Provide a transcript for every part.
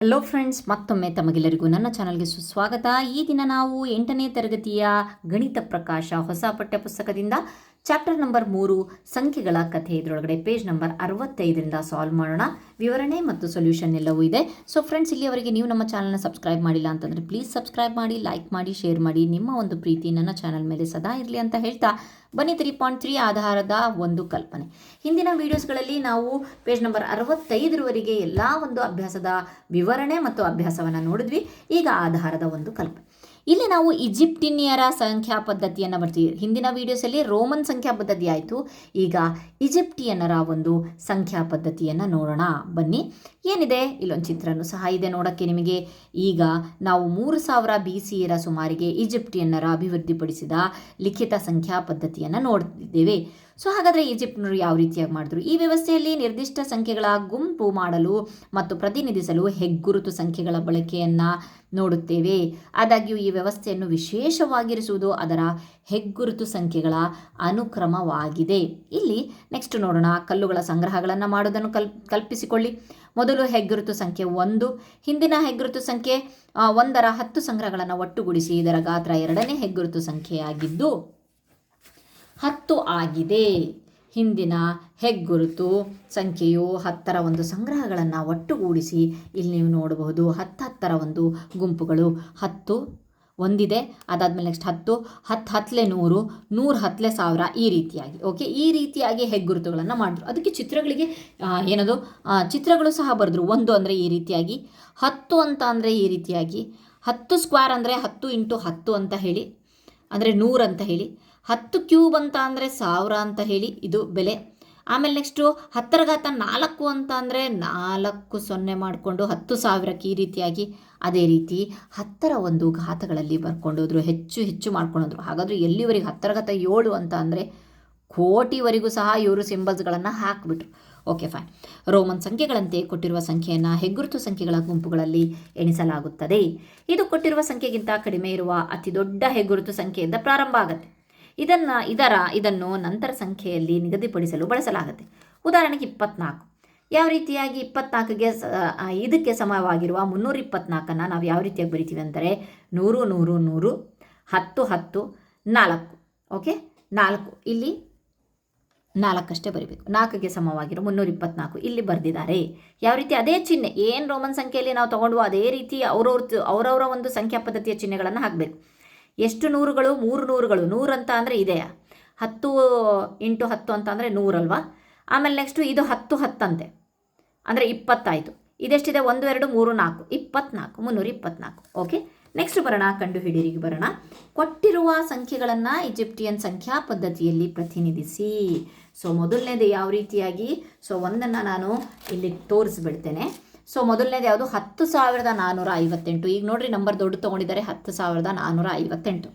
Hello friends, ಮತ್ತೊಮ್ಮೆ ತಮಗೆಲ್ಲರಿಗೂ ನನ್ನ ಚಾನಲ್ಗೆ ಸುಸ್ವಾಗತ. ಈ ದಿನ ನಾವು 8ನೇ ತರಗತಿಯ ಗಣಿತ ಪ್ರಕಾಶ ಹೊಸ ಪಠ್ಯಪುಸ್ತಕದಿಂದ ಚಾಪ್ಟರ್ ನಂಬರ್ 3 ಸಂಖ್ಯೆಗಳ ಕಥೆ, ಇದರೊಳಗಡೆ ಪೇಜ್ ನಂಬರ್ 65ರಿಂದ ಸಾಲ್ವ್ ಮಾಡೋಣ. ವಿವರಣೆ ಮತ್ತು ಸೊಲ್ಯೂಷನ್ ಎಲ್ಲವೂ ಇದೆ. ಸೊ ಫ್ರೆಂಡ್ಸ್, ಇಲ್ಲಿಯವರೆಗೆ ನೀವು ನಮ್ಮ ಚಾನಲ್ನ ಸಬ್ಸ್ಕ್ರೈಬ್ ಮಾಡಿಲ್ಲ ಅಂತಂದರೆ ಪ್ಲೀಸ್ ಸಬ್ಸ್ಕ್ರೈಬ್ ಮಾಡಿ, ಲೈಕ್ ಮಾಡಿ, ಶೇರ್ ಮಾಡಿ. ನಿಮ್ಮ ಒಂದು ಪ್ರೀತಿ ನನ್ನ ಚಾನಲ್ ಮೇಲೆ ಸದಾ ಇರಲಿ ಅಂತ ಹೇಳ್ತಾ ಬನ್ನಿ. 3.3 ಆಧಾರದ ಒಂದು ಕಲ್ಪನೆ. ಹಿಂದಿನ ವಿಡಿಯೋಸ್ಗಳಲ್ಲಿ ನಾವು ಪೇಜ್ ನಂಬರ್ 65ರವರೆಗೆ ಎಲ್ಲ ಒಂದು ಅಭ್ಯಾಸದ ವಿವರಣೆ ಮತ್ತು ಅಭ್ಯಾಸವನ್ನು ನೋಡಿದ್ವಿ. ಈಗ ಆಧಾರದ ಒಂದು ಕಲ್ಪನೆ. ಇಲ್ಲಿ ನಾವು ಈಜಿಪ್ಟಿನಿಯರ ಸಂಖ್ಯಾ ಪದ್ಧತಿಯನ್ನು ಬರ್ತೀವಿ. ಹಿಂದಿನ ವಿಡಿಯೋಸಲ್ಲಿ ರೋಮನ್ ಸಂಖ್ಯಾ ಪದ್ಧತಿ ಆಯಿತು. ಈಗ ಈಜಿಪ್ಟಿಯನ್ನರ ಒಂದು ಸಂಖ್ಯಾ ಪದ್ಧತಿಯನ್ನು ನೋಡೋಣ ಬನ್ನಿ. ಏನಿದೆ ಇಲ್ಲೊಂದು ಚಿತ್ರನೂ ಸಹ ಇದೆ ನೋಡೋಕ್ಕೆ ನಿಮಗೆ. ಈಗ ನಾವು 3000 BCಯರ ಸುಮಾರಿಗೆ ಈಜಿಪ್ಟಿಯನ್ನರ ಅಭಿವೃದ್ಧಿಪಡಿಸಿದ ಲಿಖಿತ ಸಂಖ್ಯಾ ಪದ್ಧತಿಯನ್ನು ನೋಡ್ತಿದ್ದೇವೆ. ಸೊ ಹಾಗಾದರೆ ಈಜಿಪ್ಟ್ನರು ಯಾವ ರೀತಿಯಾಗಿ ಮಾಡಿದ್ರು? ಈ ವ್ಯವಸ್ಥೆಯಲ್ಲಿ ನಿರ್ದಿಷ್ಟ ಸಂಖ್ಯೆಗಳ ಗುಂಪು ಮಾಡಲು ಮತ್ತು ಪ್ರತಿನಿಧಿಸಲು ಹೆಗ್ಗುರುತು ಸಂಖ್ಯೆಗಳ ಬಳಕೆಯನ್ನು ನೋಡುತ್ತೇವೆ. ಆದಾಗ್ಯೂ ಈ ವ್ಯವಸ್ಥೆಯನ್ನು ವಿಶೇಷವಾಗಿರಿಸುವುದು ಅದರ ಹೆಗ್ಗುರುತು ಸಂಖ್ಯೆಗಳ ಅನುಕ್ರಮವಾಗಿದೆ. ಇಲ್ಲಿ ನೆಕ್ಸ್ಟ್ ನೋಡೋಣ. ಕಲ್ಲುಗಳ ಸಂಗ್ರಹಗಳನ್ನು ಮಾಡೋದನ್ನು ಕಲ್ಪಿಸಿಕೊಳ್ಳಿ. ಮೊದಲು ಹೆಗ್ಗುರುತು ಸಂಖ್ಯೆ 1. ಹಿಂದಿನ ಹೆಗ್ಗುರುತು ಸಂಖ್ಯೆ 1ರ 10 ಸಂಗ್ರಹಗಳನ್ನು ಒಟ್ಟುಗೂಡಿಸಿ ಇದರ ಗಾತ್ರ 2ನೇ ಹೆಗ್ಗುರುತು ಸಂಖ್ಯೆಯಾಗಿದ್ದು 10 ಆಗಿದೆ. ಹಿಂದಿನ ಹೆಗ್ಗುರುತು ಸಂಖ್ಯೆಯು 10ರ ಒಂದು ಸಂಗ್ರಹಗಳನ್ನು ಒಟ್ಟುಗೂಡಿಸಿ ಇಲ್ಲಿ ನೀವು ನೋಡಬಹುದು 10ರ ಒಂದು ಗುಂಪುಗಳು 10 ಒಂದಿದೆ. ಅದಾದಮೇಲೆ ನೆಕ್ಸ್ಟ್ 10 10 100 100 10 1000 ಈ ರೀತಿಯಾಗಿ. ಓಕೆ, ಈ ರೀತಿಯಾಗಿ ಹೆಗ್ಗುರುತುಗಳನ್ನು ಮಾಡಿದ್ರು. ಅದಕ್ಕೆ ಚಿತ್ರಗಳಿಗೆ ಏನದು ಚಿತ್ರಗಳು ಸಹ ಬರೆದ್ರು. 1 ಅಂದರೆ ಈ ರೀತಿಯಾಗಿ, 10 ಅಂತ ಅಂದರೆ ಈ ರೀತಿಯಾಗಿ, 10 ಸ್ಕ್ವೇರ್ ಅಂದರೆ 10 × 10 ಅಂತ ಹೇಳಿ, ಅಂದರೆ 100 ಅಂತ ಹೇಳಿ, 10 ಕ್ಯೂಬ್ ಅಂತ ಅಂದರೆ 1000 ಅಂತ ಹೇಳಿ ಇದು ಬೆಲೆ. ಆಮೇಲೆ ನೆಕ್ಸ್ಟು 10ರ ಘಾತ 4 ಅಂತ ಅಂದರೆ 4 0 ಮಾಡಿಕೊಂಡು 10,000ಕ್ಕೆ ಈ ರೀತಿಯಾಗಿ. ಅದೇ ರೀತಿ 10ರ ಒಂದು ಘಾತಗಳಲ್ಲಿ ಬರ್ಕೊಂಡೋದ್ರು, ಹೆಚ್ಚು ಹೆಚ್ಚು ಮಾಡ್ಕೊಂಡೋದ್ರು. ಹಾಗಾದರೆ ಎಲ್ಲಿವರೆಗೆ 10ರ ಘಾತ 7 ಅಂತ ಅಂದರೆ ಕೋಟಿವರೆಗೂ ಸಹ ಇವರು ಸಿಂಬಲ್ಸ್ಗಳನ್ನು ಹಾಕಿಬಿಟ್ರು. Okay fine. ರೋಮನ್ ಸಂಖ್ಯೆಗಳಂತೆ ಕೊಟ್ಟಿರುವ ಸಂಖ್ಯೆಯನ್ನು ಹೆಗ್ಗುರುತು ಸಂಖ್ಯೆಗಳ ಗುಂಪುಗಳಲ್ಲಿ ಎಣಿಸಲಾಗುತ್ತದೆ. ಇದು ಕೊಟ್ಟಿರುವ ಸಂಖ್ಯೆಗಿಂತ ಕಡಿಮೆ ಇರುವ ಅತಿ ದೊಡ್ಡ ಹೆಗ್ಗುರುತು ಸಂಖ್ಯೆಯಿಂದ ಪ್ರಾರಂಭ ಆಗುತ್ತೆ. ಇದನ್ನು ನಂತರ ಸಂಖ್ಯೆಯಲ್ಲಿ ನಿಗದಿಪಡಿಸಲು ಬಳಸಲಾಗುತ್ತೆ. ಉದಾಹರಣೆಗೆ 24. ಯಾವ ರೀತಿಯಾಗಿ 24ಗೆ ಇದಕ್ಕೆ ಸಮವಾಗಿರುವ 324 ನಾವು ಯಾವ ರೀತಿಯಾಗಿ ಬರಿತೀವಿ ಅಂದರೆ 100 100 100 10 10 4. ಓಕೆ, 4 ಇಲ್ಲಿ 4 ಅಷ್ಟೇ ಬರೀಬೇಕು. 4ಗೆ ಸಮವಾಗಿರೋ 324 ಇಲ್ಲಿ ಬರೆದಿದ್ದಾರೆ. ಯಾವ ರೀತಿ ಅದೇ ಚಿಹ್ನೆ ಏನು ರೋಮನ್ ಸಂಖ್ಯೆಯಲ್ಲಿ ನಾವು ತೊಗೊಂಡ್ವೋ ಅದೇ ರೀತಿ ಅವರವರ ಒಂದು ಸಂಖ್ಯಾ ಪದ್ಧತಿಯ ಚಿಹ್ನೆಗಳನ್ನು ಹಾಕಬೇಕು. ಎಷ್ಟು ನೂರುಗಳು? 3 ನೂರುಗಳು. 100 ಅಂತ ಅಂದರೆ ಇದೆಯಾ, 10 × 10 ಅಂತ ಅಂದರೆ 100 ಅಲ್ವಾ. ಆಮೇಲೆ ನೆಕ್ಸ್ಟು ಇದು 10 10 ಅಂತೆ ಅಂದರೆ 20 ಆಯಿತು. ಇದೆಷ್ಟಿದೆ? 1 2 3 4 24 324. ಓಕೆ, ನೆಕ್ಸ್ಟ್ ಬರೋಣ, ಕಂಡುಹಿಡಿಯರಿಗೆ ಬರೋಣ. ಕೊಟ್ಟಿರುವ ಸಂಖ್ಯೆಗಳನ್ನು ಈಜಿಪ್ಟಿಯನ್ ಸಂಖ್ಯಾ ಪದ್ಧತಿಯಲ್ಲಿ ಪ್ರತಿನಿಧಿಸಿ. ಸೊ ಮೊದಲನೇದು ಯಾವ ರೀತಿಯಾಗಿ, ಸೊ ಒಂದನ್ನು ನಾನು ಇಲ್ಲಿ ತೋರಿಸ್ಬಿಡ್ತೇನೆ. ಸೊ ಮೊದಲನೇದು ಯಾವುದು? 10,458. ಈಗ ನೋಡಿರಿ, ನಂಬರ್ ದೊಡ್ಡ ತೊಗೊಂಡಿದ್ದಾರೆ, 10,458.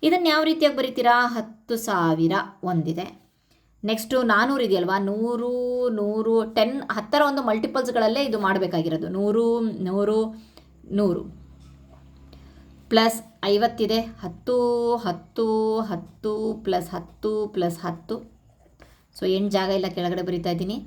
ಇದನ್ನು ಯಾವ ರೀತಿಯಾಗಿ ಬರೀತೀರಾ? 10,000 ಒಂದಿದೆ. ನೆಕ್ಸ್ಟು 400 ಇದೆಯಲ್ವಾ, 100 100 10ರ ಒಂದು ಮಲ್ಟಿಪಲ್ಸ್ಗಳಲ್ಲೇ ಇದು ಮಾಡಬೇಕಾಗಿರೋದು. 100 100 100 ಪ್ಲಸ್ 50 ಇದೆ. 10 10 10 ಪ್ಲಸ್ 10 ಪ್ಲಸ್ 10. ಸೊ 8 ಜಾಗ ಇಲ್ಲ, ಕೆಳಗಡೆ ಬರಿತಾ ಇದ್ದೀನಿ.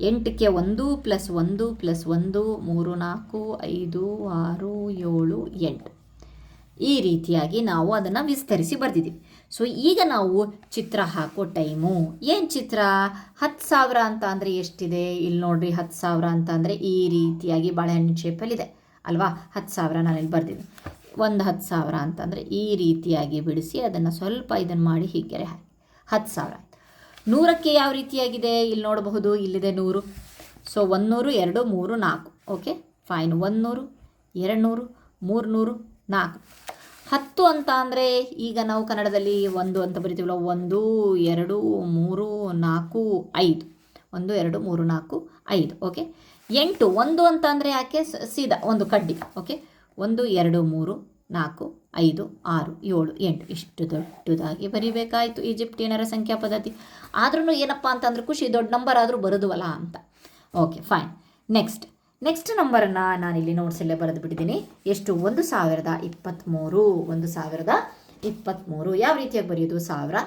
8ಕ್ಕೆ 1 ಪ್ಲಸ್ 1 ಪ್ಲಸ್ 1 3 4 5 6 7 8. ಈ ರೀತಿಯಾಗಿ ನಾವು ಅದನ್ನು ವಿಸ್ತರಿಸಿ ಬರೆದಿದ್ದೀವಿ. ಸೊ ಈಗ ನಾವು ಚಿತ್ರ ಹಾಕೋ ಟೈಮು. ಏನು ಚಿತ್ರ? 10,000 ಅಂತ ಅಂದರೆ ಎಷ್ಟಿದೆ? ಇಲ್ಲಿ ನೋಡ್ರಿ, 10,000 ಅಂತ ಅಂದರೆ ಈ ರೀತಿಯಾಗಿ ಬಾಳೆಹಣ್ಣಿನ ಶೇಪಲ್ಲಿದೆ ಅಲ್ವಾ. 10,000 ನಾನಿಲ್ಲಿ ಬರ್ದಿದ್ದೀನಿ. ಒಂದು 10,000 ಅಂತಂದರೆ ಈ ರೀತಿಯಾಗಿ ಬಿಡಿಸಿ ಅದನ್ನು ಸ್ವಲ್ಪ ಇದನ್ನು ಮಾಡಿ ಹೀಗೆ ಹಾಕಿ 10,000 ಆಯಿತು. 100ಕ್ಕೆ ಯಾವ ರೀತಿಯಾಗಿದೆ? ಇಲ್ಲಿ ನೋಡಬಹುದು, ಇಲ್ಲಿದೆ 100. ಸೊ 100 2 3 4. Okay fine. 100 200 300 4. 10 ಅಂತ ಅಂದರೆ ಈಗ ನಾವು ಕನ್ನಡದಲ್ಲಿ 1 ಅಂತ ಬರಿತೀವಲ್ಲ, 1 2 3 4 5. 1 2 3 4 5. ಓಕೆ. 8 1 ಅಂತ ಅಂದರೆ ಯಾಕೆ? ಸೀದಾ ಒಂದು ಕಡ್ಡಿ. ಓಕೆ, 1 2 3 4 5 6 7 8 ಇಷ್ಟು ದೊಡ್ಡದಾಗಿ ಬರಿಬೇಕಾಯಿತು ಈಜಿಪ್ಟಿಯನ್ನರ ಸಂಖ್ಯಾ ಪದ್ಧತಿ. ಆದ್ರೂ ಏನಪ್ಪ ಅಂತಂದ್ರೆ ಖುಷಿ, ದೊಡ್ಡ ನಂಬರ್ ಆದರೂ ಬರೋದುವಲ್ಲ ಅಂತ. Okay fine. ನೆಕ್ಸ್ಟ್ ನಂಬರನ್ನು ನಾನಿಲ್ಲಿ ನೋಟ್ಸಲ್ಲೇ ಬರೆದು ಬಿಟ್ಟಿದ್ದೀನಿ. ಎಷ್ಟು? 1023. 1023 ಯಾವ ರೀತಿಯಾಗಿ ಬರೆಯೋದು? 1000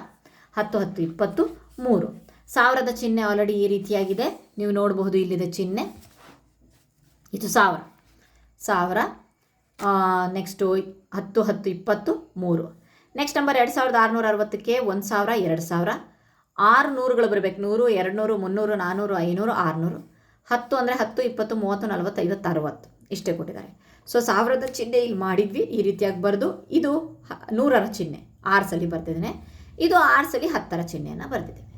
10 10 20 3. 1000ದ ಚಿಹ್ನೆ ಆಲ್ರೆಡಿ ಈ ರೀತಿಯಾಗಿದೆ, ನೀವು ನೋಡಬಹುದು. ಇಲ್ಲಿದೆ ಚಿಹ್ನೆ, ಇದು 1000. ಸಾವಿರ. ನೆಕ್ಸ್ಟು 10 10 20 3. ನೆಕ್ಸ್ಟ್ ನಂಬರ್ 2660ಕ್ಕೆ 1000 2000. 600ಗಳು ಬರಬೇಕು. 100 200 300 400 500 600. 10 ಅಂದರೆ 10 20 30 40 50 60 ಇಷ್ಟೇ ಕೊಟ್ಟಿದ್ದಾರೆ. ಸೊ 1000ದ ಚಿಹ್ನೆ ಇಲ್ಲಿ ಮಾಡಿದ್ವಿ, ಈ ರೀತಿಯಾಗಿ ಬರೆದು. ಇದು 100ರ ಚಿಹ್ನೆ 6 ಸಲ ಬರ್ತಿದ್ದೇನೆ, ಇದು 6 ಸಲ 10ರ ಚಿಹ್ನೆಯನ್ನು ಬರ್ತಿದ್ದೇನೆ.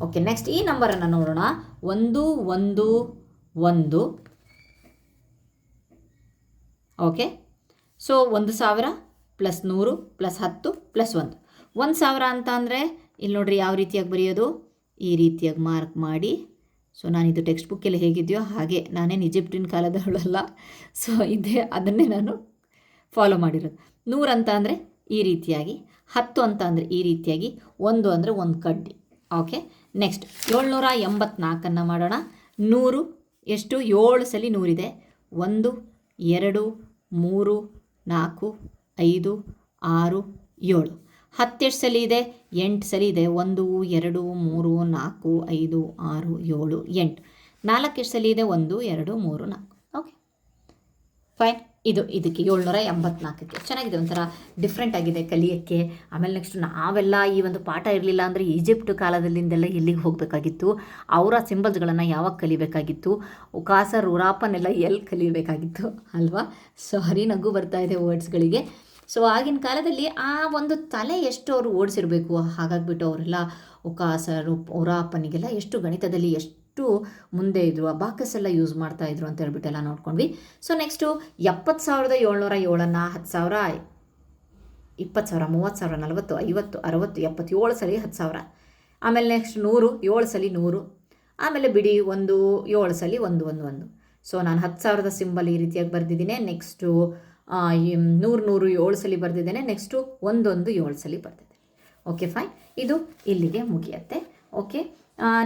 ಓಕೆ, ನೆಕ್ಸ್ಟ್ ಈ ನಂಬರನ್ನು ನೋಡೋಣ. 1 1 1. Okay, so 1000 plus 100 plus 10 plus 1. 1000 ಅಂತ ಅಂದರೆ ಇಲ್ಲಿ ನೋಡ್ರಿ ಯಾವ ರೀತಿಯಾಗಿ ಬರೆಯೋದು, ಈ ರೀತಿಯಾಗಿ ಮಾರ್ಕ್ ಮಾಡಿ. ಸೊ ನಾನಿದು ಟೆಕ್ಸ್ಟ್ ಬುಕ್ಕಲ್ಲಿ ಹೇಗಿದೆಯೋ ಹಾಗೆ, ನಾನೇನು ಈಜಿಪ್ಟಿನ ಕಾಲದವಳಲ್ಲ. ಸೊ ಇದೇ ಅದನ್ನೇ ನಾನು ಫಾಲೋ ಮಾಡಿರೋದು. 100 ಅಂತ ಅಂದರೆ ಈ ರೀತಿಯಾಗಿ, 10 ಅಂತ ಅಂದರೆ ಈ ರೀತಿಯಾಗಿ, 1 ಅಂದರೆ ಒಂದು ಕಡ್ಡಿ. ಓಕೆ, ನೆಕ್ಸ್ಟ್ 784 ಮಾಡೋಣ. 100 ಎಷ್ಟು? 7 ಸಲ 100 ಇದೆ. 1 2 3 4 5 6 7. 10 ಎಷ್ಟು ಸಲ ಇದೆ? 8 ಸಲ ಇದೆ. 1 2 3 4 5 6 7 8. 4 ಎಷ್ಟು ಸಲ ಇದೆ? 1 2 3 4. Okay, fine. ಇದಕ್ಕೆ 784ಕ್ಕೆ ಚೆನ್ನಾಗಿದೆ, ಒಂಥರ ಡಿಫ್ರೆಂಟ್ ಆಗಿದೆ ಕಲಿಯೋಕ್ಕೆ. ಆಮೇಲೆ ನೆಕ್ಸ್ಟ್ ನಾವೆಲ್ಲ ಈ ಒಂದು ಪಾಠ ಇರಲಿಲ್ಲ ಅಂದರೆ ಈಜಿಪ್ಟ್ ಕಾಲದಲ್ಲಿಂದೆಲ್ಲ ಎಲ್ಲಿಗೆ ಹೋಗಬೇಕಾಗಿತ್ತು, ಅವರ ಸಿಂಬಲ್ಸ್ಗಳನ್ನು ಯಾವಾಗ ಕಲಿಬೇಕಾಗಿತ್ತು, ಉಕಾಸರ್ ಉರಾಪನ್ನೆಲ್ಲ ಎಲ್ಲಿ ಕಲಿಬೇಕಾಗಿತ್ತು ಅಲ್ವಾ? ಸಾರಿ, ನಗು ಬರ್ತಾ ಇದೆ ವರ್ಡ್ಸ್ಗಳಿಗೆ. ಸೊ ಆಗಿನ ಕಾಲದಲ್ಲಿ ಆ ಒಂದು ತಲೆ ಎಷ್ಟು ಅವರು ಓಡಿಸಿರಬೇಕು, ಹಾಗಾಗಿಬಿಟ್ಟು ಅವರೆಲ್ಲ ಉಕಾಸರ್ ಉರಾಪನಿಗೆಲ್ಲ ಎಷ್ಟು ಗಣಿತದಲ್ಲಿ ಎಷ್ಟು ಮುಂದೆ ಇದ್ರು, ಅಬಾಕಸ್ ಎಲ್ಲ ಯೂಸ್ ಮಾಡ್ತಾ ಇದ್ರು ಅಂತ ಹೇಳ್ಬಿಟ್ಟೆಲ್ಲ ನೋಡ್ಕೊಂಡ್ವಿ. ಸೊ ನೆಕ್ಸ್ಟು 70,707ನ್ನು 10,000 20,000 30,000 40 50 60 77 ಸಲ 10,000. ಆಮೇಲೆ ನೆಕ್ಸ್ಟ್ 100 7 ಸಲ 100. ಆಮೇಲೆ ಬಿಡಿ 1 7 ಸಲ 1 1 1. ಸೊ ನಾನು 10,000ದ ಸಿಂಬಲ್ ಈ ರೀತಿಯಾಗಿ ಬರೆದಿದ್ದೀನಿ. ನೆಕ್ಸ್ಟು 100 7 ಸಲ ಬರೆದಿದ್ದೇನೆ. ನೆಕ್ಸ್ಟು 1 1 7 ಸಲ ಬರೆದಿದ್ದೇನೆ. Okay, fine. ಇದು ಇಲ್ಲಿಗೆ ಮುಗಿಯುತ್ತೆ. ಓಕೆ,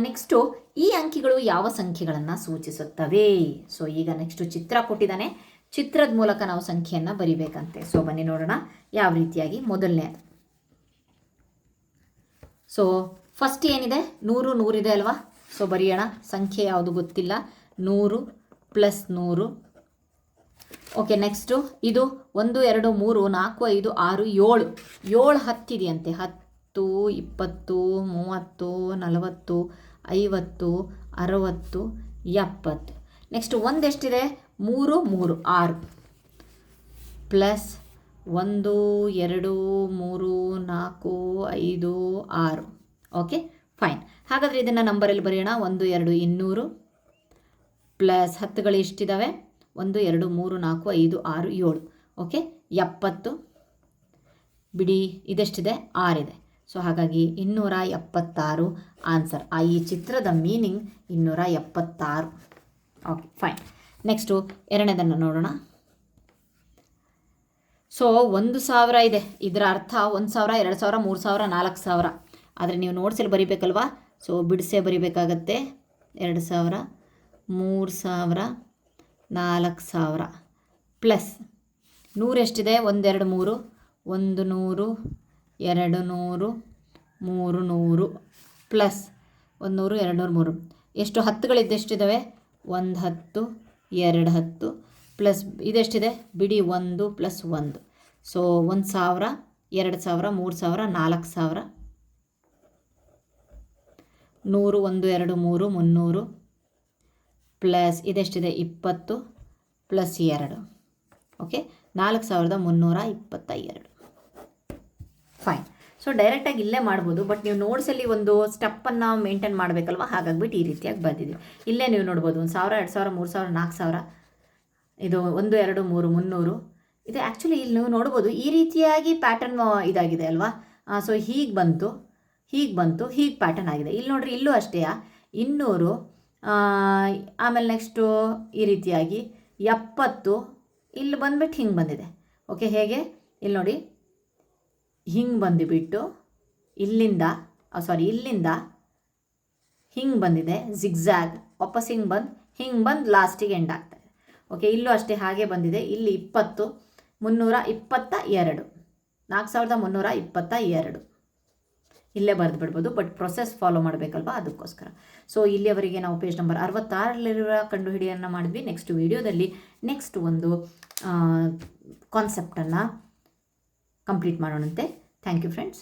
ನೆಕ್ಸ್ಟು ಈ ಅಂಕಿಗಳು ಯಾವ ಸಂಖ್ಯೆಗಳನ್ನು ಸೂಚಿಸುತ್ತವೆ? ಸೊ ಈಗ ನೆಕ್ಸ್ಟು ಚಿತ್ರ ಕೊಟ್ಟಿದ್ದಾನೆ, ಚಿತ್ರದ ಮೂಲಕ ನಾವು ಸಂಖ್ಯೆಯನ್ನು ಬರಿಬೇಕಂತೆ. ಸೊ ಬನ್ನಿ ನೋಡೋಣ ಯಾವ ರೀತಿಯಾಗಿ. ಮೊದಲನೇದು, ಸೊ ಫಸ್ಟ್ ಏನಿದೆ? 100 100 ಇದೆ ಅಲ್ವಾ? ಸೊ ಬರೆಯೋಣ. ಸಂಖ್ಯೆ ಯಾವುದು ಗೊತ್ತಿಲ್ಲ. 100 ಪ್ಲಸ್ 100. ಓಕೆ, ನೆಕ್ಸ್ಟು ಇದು 1 2 3 4 5 6 7 7 10 ಇದೆಯಂತೆ. 10 20 30 40 50 60 70. ನೆಕ್ಸ್ಟ್ 1 ಎಷ್ಟಿದೆ? 3 3 6 ಪ್ಲಸ್ 1 2 3 4 5 6. Okay, fine. ಹಾಗಾದರೆ ಇದನ್ನು ನಂಬರಲ್ಲಿ ಬರೆಯೋಣ. 1 2 200 ಪ್ಲಸ್ 10ಗಳು ಎಷ್ಟಿದ್ದಾವೆ? 1 2 3 4 5 6 7. ಓಕೆ, 70. ಬಿಡಿ, ಇದೆಷ್ಟಿದೆ? 6 ಇದೆ. ಸೊ ಹಾಗಾಗಿ 276 ಆನ್ಸರ್. ಈ ಚಿತ್ರದ ಮೀನಿಂಗ್ 276. Okay, fine. ನೆಕ್ಸ್ಟು ಎರಡನೇದನ್ನು ನೋಡೋಣ. ಸೊ 1,000 ಇದೆ. ಇದರ ಅರ್ಥ 1,000 2,000 3,000 4,000. ಆದರೆ ನೀವು ನೋಟ್ಸಲ್ಲಿ ಬರಿಬೇಕಲ್ವಾ? ಸೊ ಬಿಡಿಸೇ ಬರಿಬೇಕಾಗತ್ತೆ. 2,000 3,000 4,000 ಪ್ಲಸ್ 100 ಎಷ್ಟಿದೆ? 1 2 3 100 200 300 ಪ್ಲಸ್ 100 200 3. ಎಷ್ಟು? 10ಗಳಿದ್ದೆಷ್ಟಿದ್ದಾವೆ? 1 10 2 10 ಪ್ಲಸ್ ಇದೆಷ್ಟಿದೆ? ಬಿಡಿ 1 ಪ್ಲಸ್ 1. ಸೊ 1,000 2,000 3,000 4,000. 100 1 2 3 300 ಪ್ಲಸ್ ಇದೆಷ್ಟಿದೆ? 20 ಪ್ಲಸ್ 2. ಓಕೆ, 4,322. ಫೈನ್. ಸೊ ಡೈರೆಕ್ಟಾಗಿ ಇಲ್ಲೇ ಮಾಡ್ಬೋದು, ಬಟ್ ನೀವು ನೋಟ್ಸಲ್ಲಿ ಒಂದು ಸ್ಟೆಪ್ಪನ್ನು ಮೇಂಟೈನ್ ಮಾಡಬೇಕಲ್ವ, ಹಾಗಾಗ್ಬಿಟ್ಟು ಈ ರೀತಿಯಾಗಿ ಬಂದಿದ್ದೀವಿ. ಇಲ್ಲೇ ನೀವು ನೋಡ್ಬೋದು 1,000 2,000 3,000 4,000. ಇದು 1 2 3 300. ಇದು ಆ್ಯಕ್ಚುಲಿ ಇಲ್ಲಿ ನೀವು ನೋಡ್ಬೋದು ಈ ರೀತಿಯಾಗಿ ಪ್ಯಾಟರ್ನ್ ಇದಾಗಿದೆ ಅಲ್ವಾ? ಸೊ ಹೀಗೆ ಬಂತು, ಹೀಗೆ ಪ್ಯಾಟರ್ನ್ ಆಗಿದೆ. ಇಲ್ಲಿ ನೋಡ್ರಿ, ಇಲ್ಲೂ ಅಷ್ಟೇ 200. ಆಮೇಲೆ ನೆಕ್ಸ್ಟು ಈ ರೀತಿಯಾಗಿ 70. ಇಲ್ಲಿ ಬಂದುಬಿಟ್ಟು ಹಿಂಗೆ ಬಂದಿದೆ. ಓಕೆ, ಹೇಗೆ? ಇಲ್ಲಿ ನೋಡಿ, ಹಿಂಗೆ ಬಂದುಬಿಟ್ಟು ಇಲ್ಲಿಂದ ಹಿಂಗೆ ಬಂದಿದೆ ಜಿಗ್ಜ್ಯಾಗ್, ವಾಪಸ್ ಹಿಂಗೆ ಬಂದು ಲಾಸ್ಟಿಗೆ ಎಂಡ್ ಆಗ್ತಾಯಿದೆ. ಓಕೆ, ಇಲ್ಲೂ ಅಷ್ಟೇ ಹಾಗೆ ಬಂದಿದೆ. ಇಲ್ಲಿ 20 322 4,322. ಇಲ್ಲೇ ಬರೆದು ಬಿಡ್ಬೋದು, ಬಟ್ ಪ್ರೊಸೆಸ್ ಫಾಲೋ ಮಾಡಬೇಕಲ್ವಾ, ಅದಕ್ಕೋಸ್ಕರ. ಸೊ ಇಲ್ಲಿಯವರೆಗೆ ನಾವು ಪೇಜ್ ನಂಬರ್ 66ರಲ್ಲಿರುವ ಕಂಡುಹಿಡಿಯನ್ನು ಮಾಡಿದ್ವಿ. ನೆಕ್ಸ್ಟ್ ವಿಡಿಯೋದಲ್ಲಿ ನೆಕ್ಸ್ಟ್ ಒಂದು ಕಾನ್ಸೆಪ್ಟನ್ನು ಕಂಪ್ಲೀಟ್ ಮಾಡೋಣಂತೆ. Thank you friends.